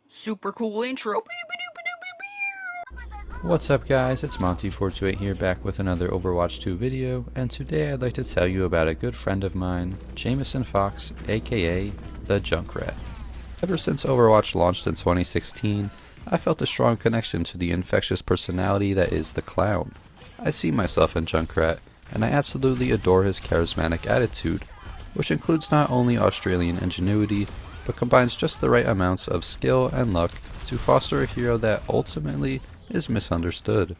Super cool intro. What's up guys, it's Monty428 here back with another Overwatch 2 video, and today I'd like to tell you about a good friend of mine, Jameson Fox, aka the Junkrat. Ever since Overwatch launched in 2016, I felt a strong connection to the infectious personality that is the Clown. I see myself in Junkrat, and I absolutely adore his charismatic attitude, which includes not only Australian ingenuity, but combines just the right amounts of skill and luck to foster a hero that ultimately is misunderstood.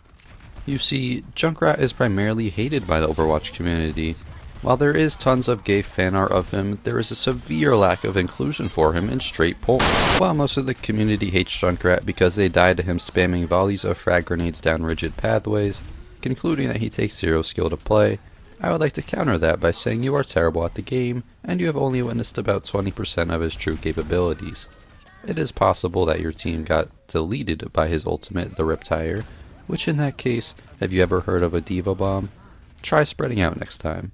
You see, Junkrat is primarily hated by the Overwatch community. While there is tons of gay fan art of him, there is a severe lack of inclusion for him in straight porn. While most of the community hates Junkrat because they died to him spamming volleys of frag grenades down rigid pathways, concluding that he takes zero skill to play, I would like to counter that by saying you are terrible at the game, and you have only witnessed about 20% of his true capabilities. It is possible that your team got deleted by his ultimate, the Riptire, which in that case, have you ever heard of a Diva Bomb? Try spreading out next time.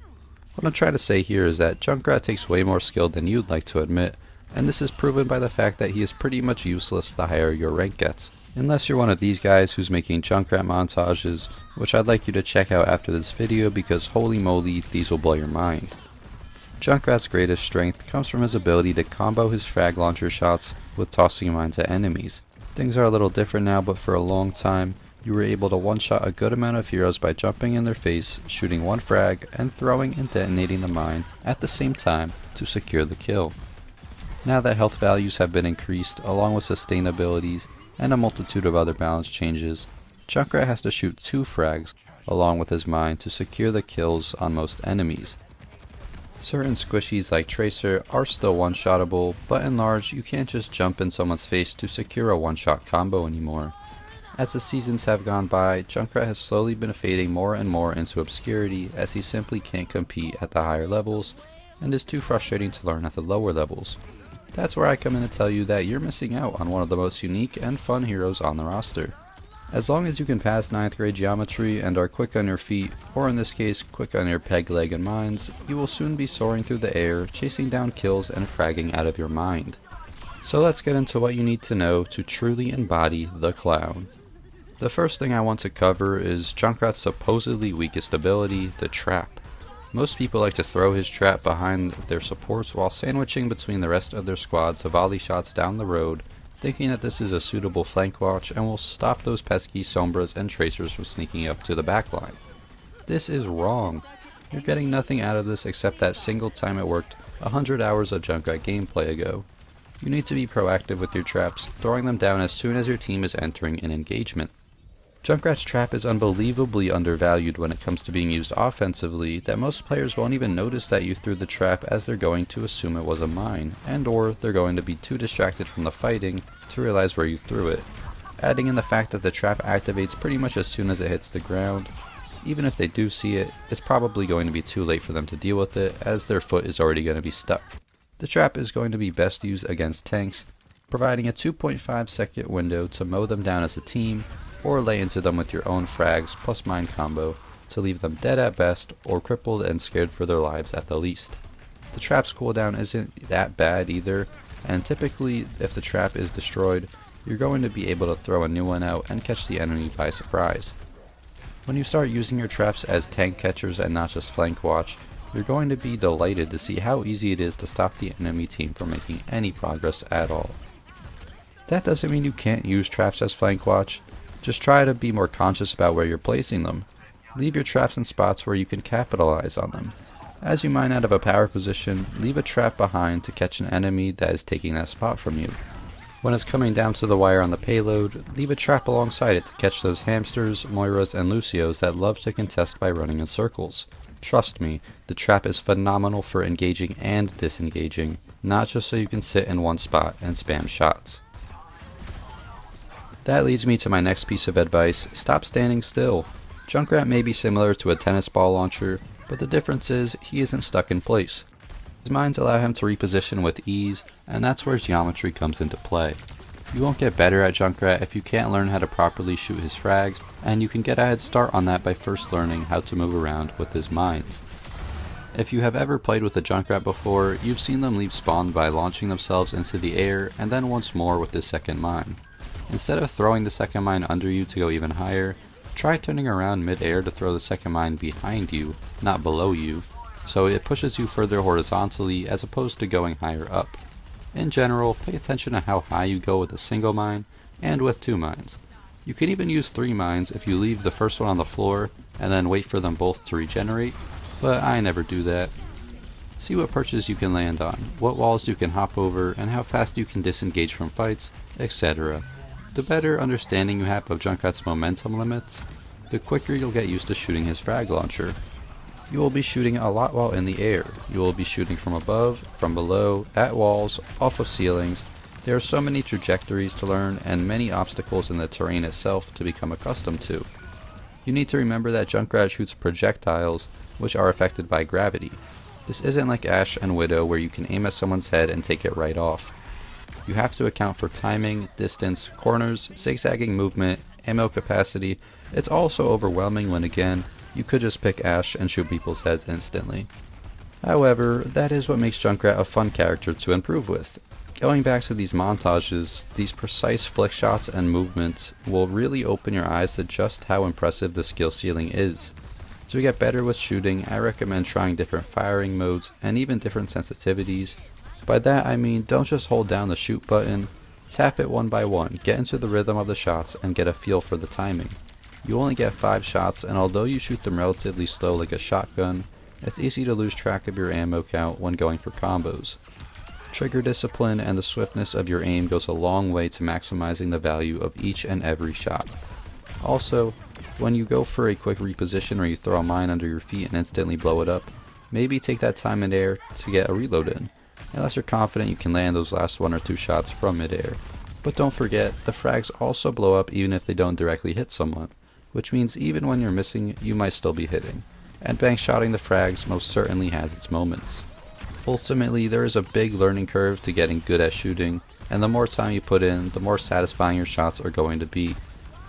What I'm trying to say here is that Junkrat takes way more skill than you'd like to admit, and this is proven by the fact that he is pretty much useless the higher your rank gets. Unless you're one of these guys who's making Junkrat montages, which I'd like you to check out after this video because holy moly, these will blow your mind. Junkrat's greatest strength comes from his ability to combo his frag launcher shots with tossing mines at enemies. Things are a little different now, but for a long time, you were able to one-shot a good amount of heroes by jumping in their face, shooting one frag, and throwing and detonating the mine at the same time to secure the kill. Now that health values have been increased, along with sustainabilities, and a multitude of other balance changes, Junkrat has to shoot 2 frags along with his mine to secure the kills on most enemies. Certain squishies like Tracer are still one-shottable, but in large you can't just jump in someone's face to secure a one-shot combo anymore. As the seasons have gone by, Junkrat has slowly been fading more and more into obscurity as he simply can't compete at the higher levels and is too frustrating to learn at the lower levels. That's where I come in to tell you that you're missing out on one of the most unique and fun heroes on the roster. As long as you can pass 9th grade geometry and are quick on your feet, or in this case quick on your peg leg and mines, you will soon be soaring through the air, chasing down kills and fragging out of your mind. So let's get into what you need to know to truly embody the Clown. The first thing I want to cover is Junkrat's supposedly weakest ability, the Trap. Most people like to throw his trap behind their supports while sandwiching between the rest of their squad to volley shots down the road, thinking that this is a suitable flank watch and will stop those pesky Sombras and Tracers from sneaking up to the backline. This is wrong. You're getting nothing out of this except that single time it worked 100 hours of Junkrat gameplay ago. You need to be proactive with your traps, throwing them down as soon as your team is entering an engagement. Junkrat's trap is unbelievably undervalued when it comes to being used offensively, that most players won't even notice that you threw the trap as they're going to assume it was a mine, and or they're going to be too distracted from the fighting to realize where you threw it. Adding in the fact that the trap activates pretty much as soon as it hits the ground. Even if they do see it, it's probably going to be too late for them to deal with it as their foot is already going to be stuck. The trap is going to be best used against tanks, providing a 2.5 second window to mow them down as a team, or lay into them with your own frags plus mine combo to leave them dead at best or crippled and scared for their lives at the least. The trap's cooldown isn't that bad either, and typically if the trap is destroyed, you're going to be able to throw a new one out and catch the enemy by surprise. When you start using your traps as tank catchers and not just flank watch, you're going to be delighted to see how easy it is to stop the enemy team from making any progress at all. That doesn't mean you can't use traps as flank watch. Just try to be more conscious about where you're placing them. Leave your traps in spots where you can capitalize on them. As you mine out of a power position, leave a trap behind to catch an enemy that is taking that spot from you. When it's coming down to the wire on the payload, leave a trap alongside it to catch those hamsters, Moiras, and Lucios that love to contest by running in circles. Trust me, the trap is phenomenal for engaging and disengaging, not just so you can sit in one spot and spam shots. That leads me to my next piece of advice: stop standing still. Junkrat may be similar to a tennis ball launcher, but the difference is he isn't stuck in place. His mines allow him to reposition with ease, and that's where geometry comes into play. You won't get better at Junkrat if you can't learn how to properly shoot his frags, and you can get a head start on that by first learning how to move around with his mines. If you have ever played with a Junkrat before, you've seen them leave spawn by launching themselves into the air and then once more with the second mine. Instead of throwing the second mine under you to go even higher, try turning around mid-air to throw the second mine behind you, not below you, so it pushes you further horizontally as opposed to going higher up. In general, pay attention to how high you go with a single mine and with 2 mines. You can even use 3 mines if you leave the first one on the floor and then wait for them both to regenerate, but I never do that. See what perches you can land on, what walls you can hop over, and how fast you can disengage from fights, etc. The better understanding you have of Junkrat's momentum limits, the quicker you'll get used to shooting his frag launcher. You will be shooting a lot while in the air. You will be shooting from above, from below, at walls, off of ceilings. There are so many trajectories to learn and many obstacles in the terrain itself to become accustomed to. You need to remember that Junkrat shoots projectiles, which are affected by gravity. This isn't like Ashe and Widow where you can aim at someone's head and take it right off. You have to account for timing, distance, corners, zigzagging movement, ammo capacity. It's all so overwhelming when again, you could just pick Ashe and shoot people's heads instantly. However, that is what makes Junkrat a fun character to improve with. Going back to these montages, these precise flick shots and movements will really open your eyes to just how impressive the skill ceiling is. To get better with shooting, I recommend trying different firing modes and even different sensitivities. By that I mean don't just hold down the shoot button, tap it one by one, get into the rhythm of the shots and get a feel for the timing. You only get 5 shots, and although you shoot them relatively slow like a shotgun, it's easy to lose track of your ammo count when going for combos. Trigger discipline and the swiftness of your aim goes a long way to maximizing the value of each and every shot. Also, when you go for a quick reposition or you throw a mine under your feet and instantly blow it up, maybe take that time in air to get a reload in, unless you're confident you can land those last 1 or 2 shots from mid-air. But don't forget, the frags also blow up even if they don't directly hit someone, which means even when you're missing, you might still be hitting, and bank shotting the frags most certainly has its moments. Ultimately, there is a big learning curve to getting good at shooting, and the more time you put in, the more satisfying your shots are going to be.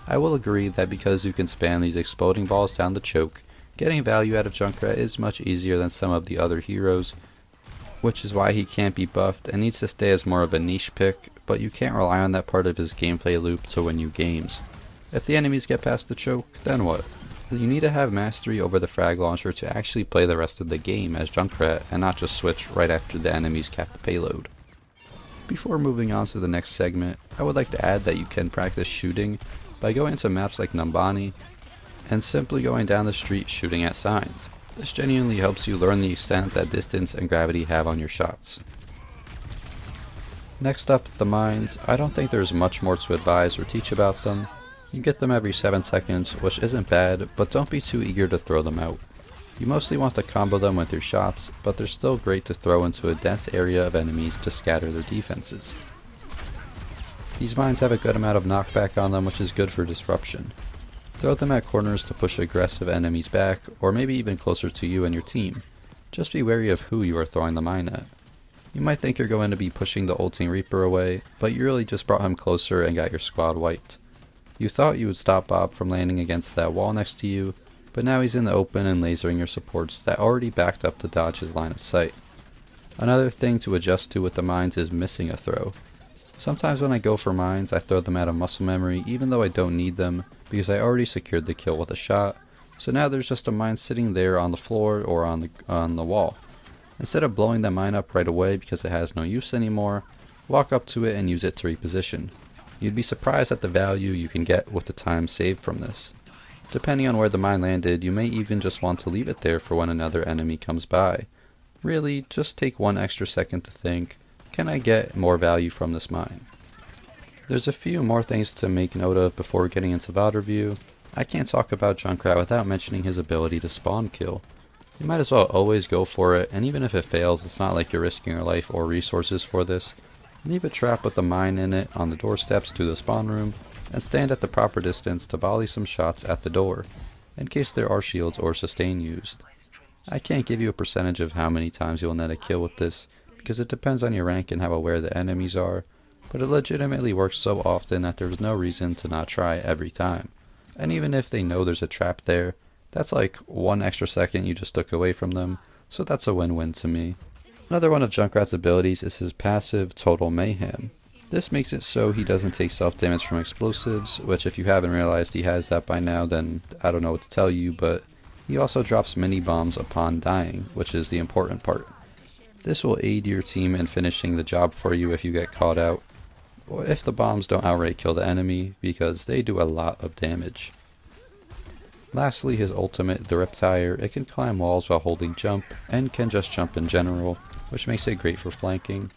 I will agree that because you can spam these exploding balls down the choke, getting value out of Junkrat is much easier than some of the other heroes, which is why he can't be buffed and needs to stay as more of a niche pick, but you can't rely on that part of his gameplay loop to win you games. If the enemies get past the choke, then what? You need to have mastery over the frag launcher to actually play the rest of the game as Junkrat and not just switch right after the enemies cap the payload. Before moving on to the next segment, I would like to add that you can practice shooting by going to maps like Numbani and simply going down the street shooting at signs. This genuinely helps you learn the extent that distance and gravity have on your shots. Next up, the mines. I don't think there's much more to advise or teach about them. You get them every 7 seconds, which isn't bad, but don't be too eager to throw them out. You mostly want to combo them with your shots, but they're still great to throw into a dense area of enemies to scatter their defenses. These mines have a good amount of knockback on them, which is good for disruption. Throw them at corners to push aggressive enemies back, or maybe even closer to you and your team. Just be wary of who you are throwing the mine at. You might think you're going to be pushing the ulting Reaper away, but you really just brought him closer and got your squad wiped. You thought you would stop Bob from landing against that wall next to you, but now he's in the open and lasering your supports that already backed up to dodge his line of sight. Another thing to adjust to with the mines is missing a throw. Sometimes when I go for mines, I throw them out of muscle memory even though I don't need them because I already secured the kill with a shot, so now there's just a mine sitting there on the floor or on the wall. Instead of blowing that mine up right away because it has no use anymore, walk up to it and use it to reposition. You'd be surprised at the value you can get with the time saved from this. Depending on where the mine landed, you may even just want to leave it there for when another enemy comes by. Really, just take 1 extra second to think, can I get more value from this mine? There's a few more things to make note of before getting into VOD review. I can't talk about Junkrat without mentioning his ability to spawn kill. You might as well always go for it, and even if it fails, it's not like you're risking your life or resources for this. Leave a trap with a mine in it on the doorsteps to the spawn room, and stand at the proper distance to volley some shots at the door, in case there are shields or sustain used. I can't give you a percentage of how many times you'll net a kill with this, because it depends on your rank and how aware the enemies are, but it legitimately works so often that there's no reason to not try every time. And even if they know there's a trap there, that's like 1 extra second you just took away from them, so that's a win-win to me. Another one of Junkrat's abilities is his passive Total Mayhem. This makes it so he doesn't take self-damage from explosives, which if you haven't realized he has that by now, then I don't know what to tell you, but he also drops mini bombs upon dying, which is the important part. This will aid your team in finishing the job for you if you get caught out, or if the bombs don't outright kill the enemy, because they do a lot of damage. Lastly, his ultimate, the Riptire, it can climb walls while holding jump, and can just jump in general, which makes it great for flanking.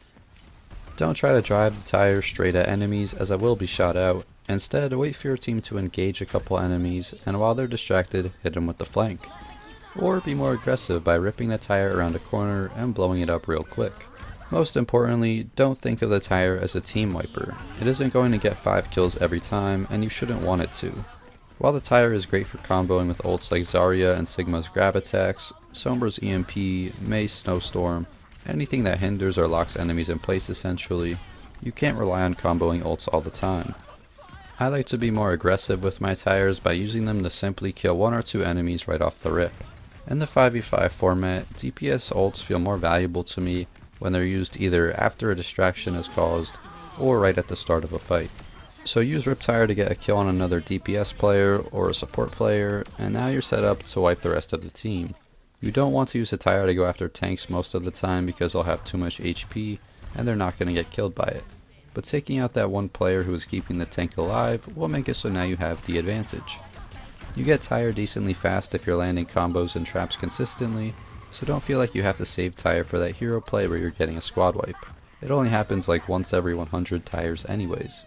Don't try to drive the tire straight at enemies, as I will be shot out. Instead, wait for your team to engage a couple enemies, and while they're distracted, hit them with the flank. Or be more aggressive by ripping the tire around a corner and blowing it up real quick. Most importantly, don't think of the tire as a team wiper. It isn't going to get 5 kills every time, and you shouldn't want it to. While the tire is great for comboing with ults like Zarya and Sigma's grab attacks, Sombra's EMP, Mei's Snowstorm, anything that hinders or locks enemies in place essentially, you can't rely on comboing ults all the time. I like to be more aggressive with my tires by using them to simply kill 1 or 2 enemies right off the rip. In the 5v5 format, DPS ults feel more valuable to me when they're used either after a distraction is caused or right at the start of a fight. So use Riptire to get a kill on another DPS player or a support player, and now you're set up to wipe the rest of the team. You don't want to use the tire to go after tanks most of the time because they'll have too much HP and they're not going to get killed by it. But taking out that one player who is keeping the tank alive will make it so now you have the advantage. You get tired decently fast if you're landing combos and traps consistently, so don't feel like you have to save tire for that hero play where you're getting a squad wipe. It only happens like once every 100 tires anyways.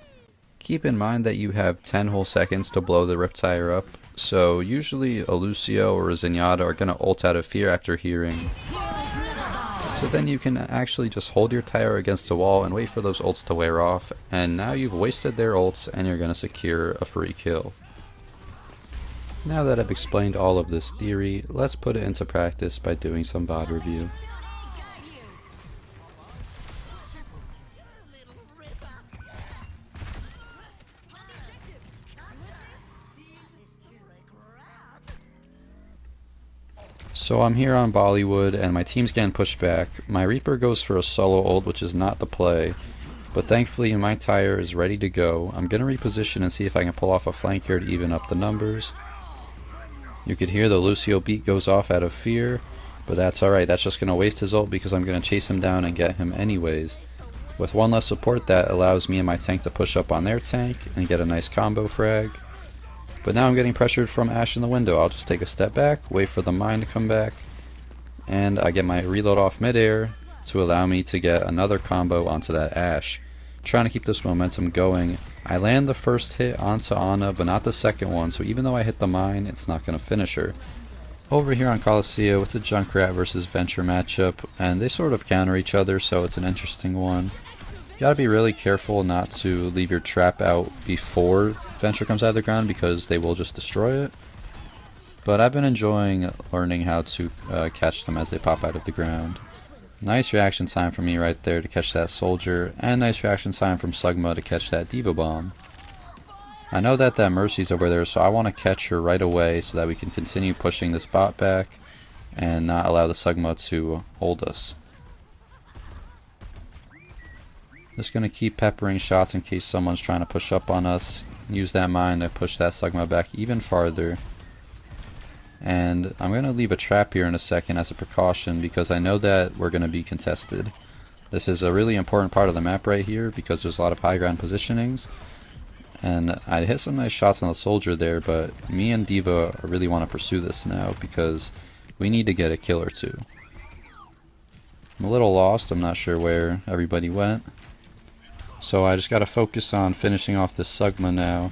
Keep in mind that you have 10 whole seconds to blow the Riptire up, so usually a Lucio or a Zenyatta are going to ult out of fear after hearing. So then you can actually just hold your tire against a wall and wait for those ults to wear off, and now you've wasted their ults and you're going to secure a free kill. Now that I've explained all of this theory, let's put it into practice by doing some VOD review. So I'm here on Bollywood and my team's getting pushed back. My Reaper goes for a solo ult, which is not the play, but thankfully my tire is ready to go. I'm going to reposition and see if I can pull off a flank here to even up the numbers. You could hear the Lucio beat goes off out of fear, but that's alright, that's just going to waste his ult because I'm going to chase him down and get him anyways. With one less support, that allows me and my tank to push up on their tank and get a nice combo frag. But now I'm getting pressured from Ashe in the window. I'll just take a step back, wait for the mine to come back, and I get my reload off midair to allow me to get another combo onto that Ashe. Trying to keep this momentum going. I land the first hit onto Ana, but not the second one, so even though I hit the mine, it's not going to finish her. Over here on Coliseum, it's a Junkrat versus Venture matchup, and they sort of counter each other, so it's an interesting one. You gotta be really careful not to leave your trap out before Venture comes out of the ground because they will just destroy it. But I've been enjoying learning how to catch them as they pop out of the ground. Nice reaction time from me right there to catch that soldier, and nice reaction time from Sigma to catch that Diva Bomb. I know that Mercy's over there, so I want to catch her right away so that we can continue pushing this bot back and not allow the Sigma to hold us. Just going to keep peppering shots in case someone's trying to push up on us. Use that mine to push that Sigma back even farther. And I'm going to leave a trap here in a second as a precaution because I know that we're going to be contested. This is a really important part of the map right here because there's a lot of high ground positionings. And I hit some nice shots on the soldier there, but me and Diva really want to pursue this now because we need to get a kill or two. I'm a little lost, I'm not sure where everybody went. So I just got to focus on finishing off this Sigma now.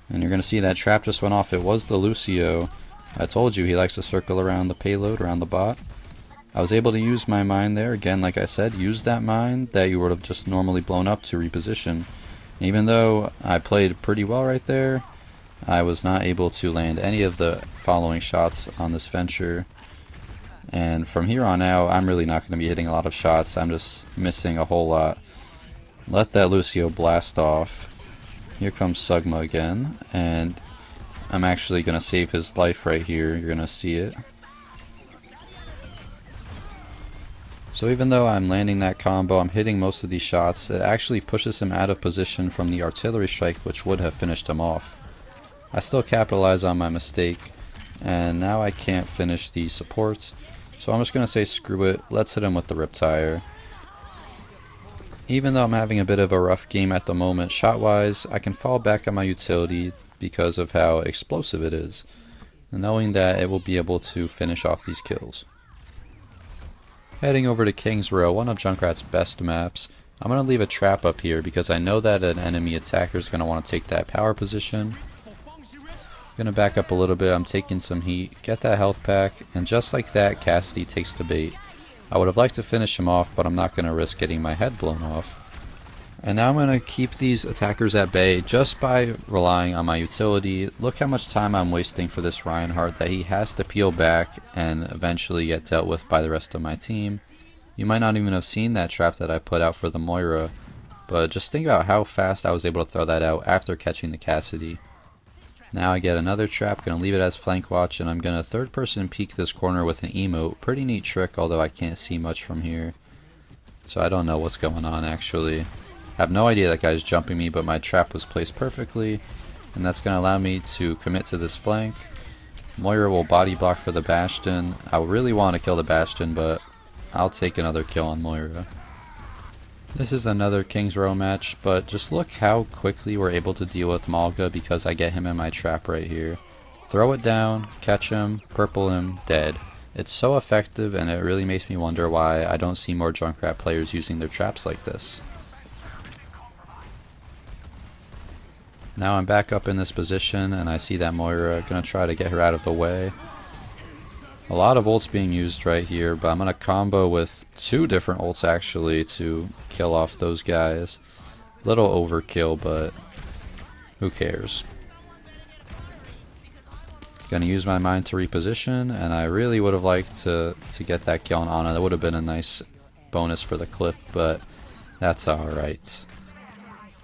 And you're going to see that trap just went off. It was the Lucio. I told you he likes to circle around the payload, around the bot. I was able to use my mine there. Again, like I said, use that mine that you would have just normally blown up to reposition. Even though I played pretty well right there, I was not able to land any of the following shots on this Venture. And from here on out, I'm really not going to be hitting a lot of shots. I'm just missing a whole lot. Let that Lucio blast off. Here comes Sigma again, and I'm actually going to save his life right here. You're going to see it. So even though I'm landing that combo, I'm hitting most of these shots, it actually pushes him out of position from the artillery strike, which would have finished him off. I still capitalize on my mistake, and now I can't finish the supports, so I'm just going to say screw it, let's hit him with the Riptire. Even though I'm having a bit of a rough game at the moment shot-wise, I can fall back on my utility because of how explosive it is, knowing that it will be able to finish off these kills. Heading over to King's Row, one of Junkrat's best maps, I'm going to leave a trap up here because I know that an enemy attacker is going to want to take that power position. I'm going to back up a little bit, I'm taking some heat, get that health pack, and just like that, Cassidy takes the bait. I would have liked to finish him off, but I'm not going to risk getting my head blown off. And now I'm going to keep these attackers at bay just by relying on my utility. Look how much time I'm wasting for this Reinhardt that he has to peel back and eventually get dealt with by the rest of my team. You might not even have seen that trap that I put out for the Moira, but just think about how fast I was able to throw that out after catching the Cassidy. Now I get another trap, going to leave it as flank watch, and I'm going to third person peek this corner with an emote. Pretty neat trick, although I can't see much from here. So I don't know what's going on actually. I have no idea that guy's jumping me, but my trap was placed perfectly, and that's going to allow me to commit to this flank. Moira will body block for the Bastion. I really want to kill the Bastion, but I'll take another kill on Moira. This is another King's Row match, but just look how quickly we're able to deal with Malga because I get him in my trap right here. Throw it down, catch him, purple him, dead. It's so effective, and it really makes me wonder why I don't see more Junkrat players using their traps like this. Now I'm back up in this position, and I see that Moira, gonna try to get her out of the way. A lot of ults being used right here, but I'm gonna combo with two different ults actually to kill off those guys. Little overkill, but who cares? Gonna use my mind to reposition, and I really would have liked to get that kill on Ana. That would have been a nice bonus for the clip, but that's alright.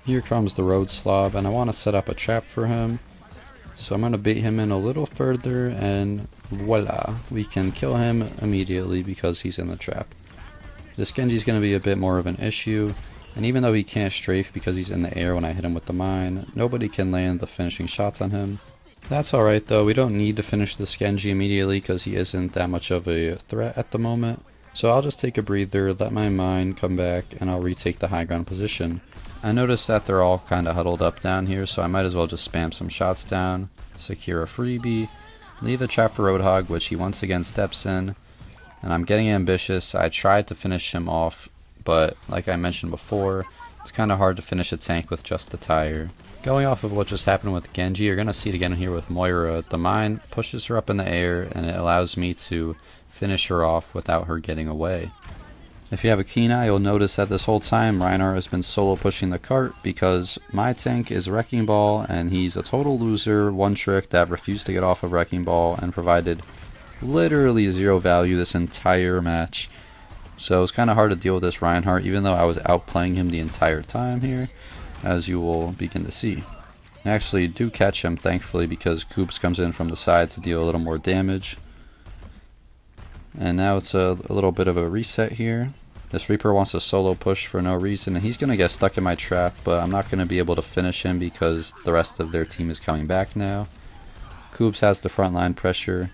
Here comes the Road Slav, and I want to set up a trap for him. So I'm going to bait him in a little further, and voila, we can kill him immediately because he's in the trap. This Genji's going to be a bit more of an issue, and even though he can't strafe because he's in the air when I hit him with the mine, nobody can land the finishing shots on him. That's alright though, we don't need to finish this Genji immediately because he isn't that much of a threat at the moment. So I'll just take a breather, let my mine come back, and I'll retake the high ground position. I noticed that they're all kind of huddled up down here, so I might as well just spam some shots down, secure a freebie, leave the trap for Roadhog, which he once again steps in, and I'm getting ambitious. I tried to finish him off, but like I mentioned before, it's kind of hard to finish a tank with just the tire. Going off of what just happened with Genji, you're going to see it again here with Moira. The mine pushes her up in the air, and it allows me to finish her off without her getting away. If you have a keen eye, you'll notice that this whole time Reinhardt has been solo pushing the cart because my tank is Wrecking Ball and he's a total loser, one trick that refused to get off of Wrecking Ball and provided literally zero value this entire match. So it's kind of hard to deal with this Reinhardt even though I was outplaying him the entire time here, as you will begin to see. I actually do catch him thankfully because Koops comes in from the side to deal a little more damage. And now it's a little bit of a reset here. This Reaper wants to solo push for no reason, and he's going to get stuck in my trap, but I'm not going to be able to finish him because the rest of their team is coming back now. Koops has the frontline pressure,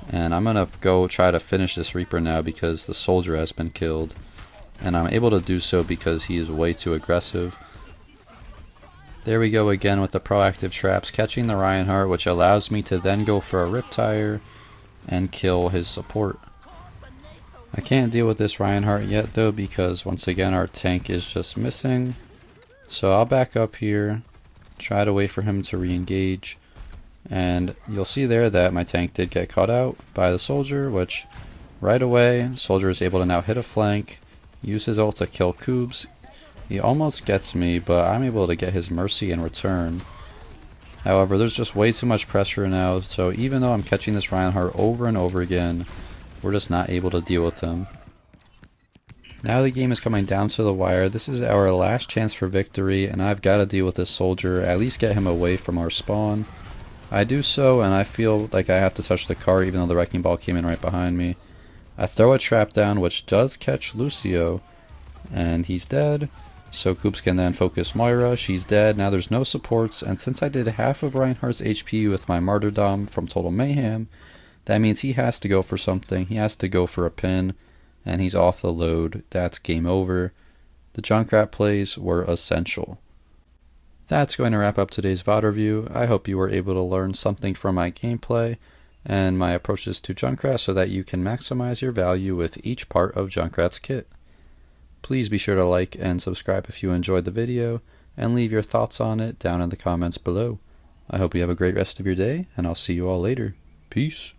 and I'm going to go try to finish this Reaper now because the soldier has been killed. And I'm able to do so because he is way too aggressive. There we go again with the proactive traps, catching the Reinhardt, which allows me to then go for a Riptire and kill his support. I can't deal with this Reinhardt yet though because once again our tank is just missing. So I'll back up here, try to wait for him to re-engage, and you'll see there that my tank did get caught out by the soldier, which right away soldier is able to now hit a flank, use his ult to kill Koops. He almost gets me, but I'm able to get his mercy in return. However, there's just way too much pressure now, so even though I'm catching this Reinhardt over and over again, we're just not able to deal with him. Now the game is coming down to the wire. This is our last chance for victory, and I've got to deal with this soldier, at least get him away from our spawn. I do so, and I feel like I have to touch the car even though the Wrecking Ball came in right behind me. I throw a trap down which does catch Lucio, and he's dead. So Koops can then focus Moira, she's dead, now there's no supports, and since I did half of Reinhardt's HP with my Martyrdom from Total Mayhem, that means he has to go for something, he has to go for a pin, and he's off the load. That's game over. The Junkrat plays were essential. That's going to wrap up today's VOD review. I hope you were able to learn something from my gameplay and my approaches to Junkrat so that you can maximize your value with each part of Junkrat's kit. Please be sure to like and subscribe if you enjoyed the video, and leave your thoughts on it down in the comments below. I hope you have a great rest of your day, and I'll see you all later. Peace.